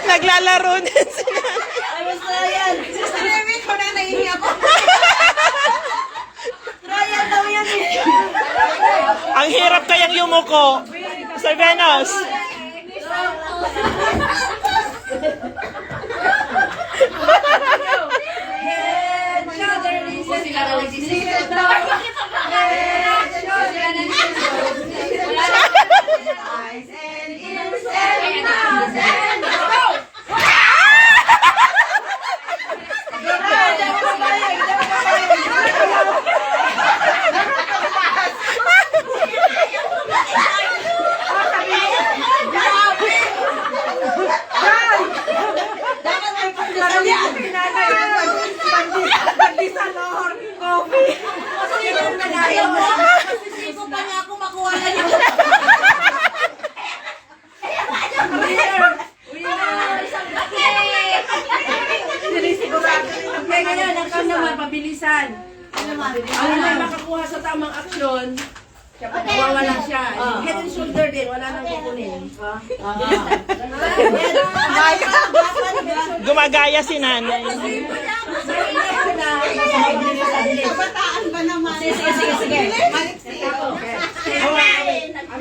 Naglalaro din sila. Ayos na yan. Sister Remy, ko na nahihi ako. Trial daw yan eh. Ang hirap kayang yumuko. Sir Venus. Pabilisan. Ano na makakuha sa tamang aksyon, wala siya. Head and shoulder din, wala nang kukunin. Gumagaya si nanay. Kabataan ba naman? Sige.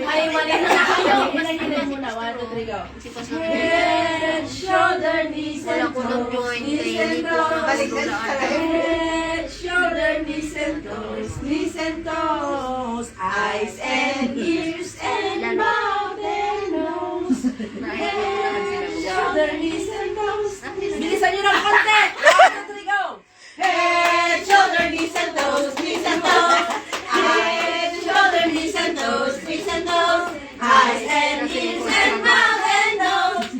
Ay, mali na kayo. Managilin muna. 1, 2, 3, go. Head, shoulder, knees and toes. Knees and toes. Head, shoulder, knees and toes. Knees and toes. Eyes and ears and mouth and nose. Head, shoulder, knees and toes. Bilisan nyo ng konti. 1, 2, 3, go. Head, shoulder, knees and toes. Knees and toes. Head, shoulder, knees and toes. Knees and toes. Eyes and ears and mouth and nose.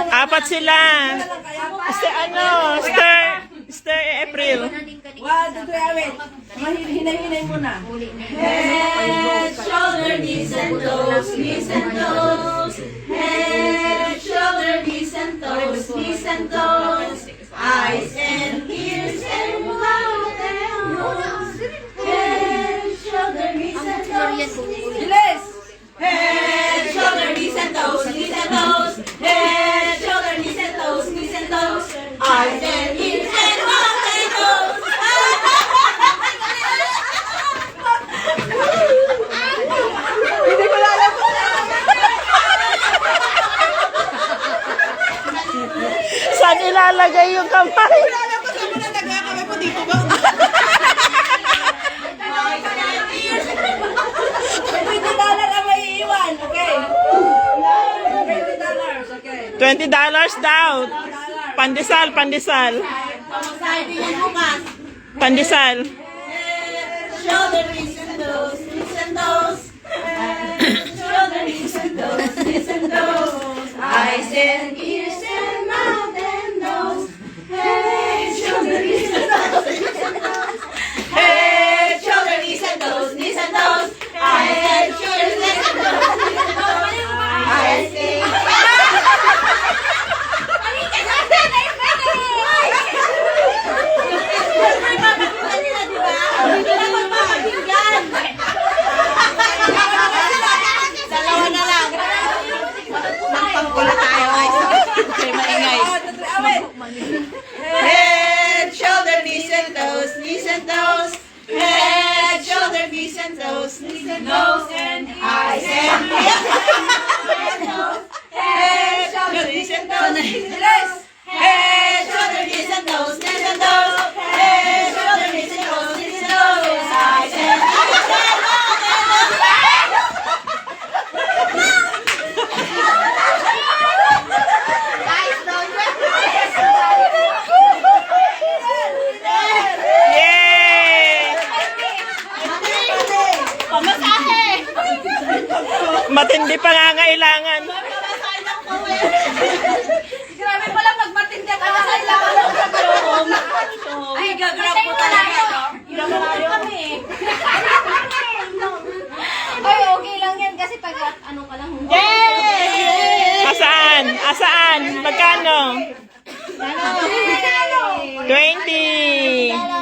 Apat sila. Sister April. 1, 2, 3, awit. Hinay-hinay muna. Head, shoulder, knees and toes, knees and toes. Head, shoulder, knees and toes, knees and toes. Eyes and ears and mouth and nose. Head, shoulder, knees and toes. Bilis! Head, shoulder, knees and toes, knees and toes. Head, shoulder, knees and toes, knees and toes. Eyes and ears and mouth and nose. Hindi ko alam kung Saan ilalagay yung kamay? alam ko saan mo na nagkakaway mo dito ba? $20 ang may iiwan, okay? $20, okay. $20 daw. Pandesal. Pamasahe din yung bukas. Pandesal. Shoulder, knees and toes, knees and toes. Shoulder, knees and toes, knees and toes. Eyes and ears and mouth and nose. Head, shoulder, knees and toes, knees and toes. Head, shoulder, knees and toes, knees and toes. Head, shoulder, knees and toes, knees and toes. Eyes and dalawa na lang. Magpangkula tayo. Okay, maingay. Head, shoulder, knees and toes, knees and toes. Head, shoulder, knees and toes, knees and toes. Eyes and ears. Head, shoulder, knees and toes. Hindi pa ngangailangan. Grabe pala magmatindi ang kasal lang ako sa kaloob. Ay, gagrab po talaga. Gagrab kami. Ay, okay lang yan kasi pag ano ka lang. Asaan? Asaan? Magkano? 20.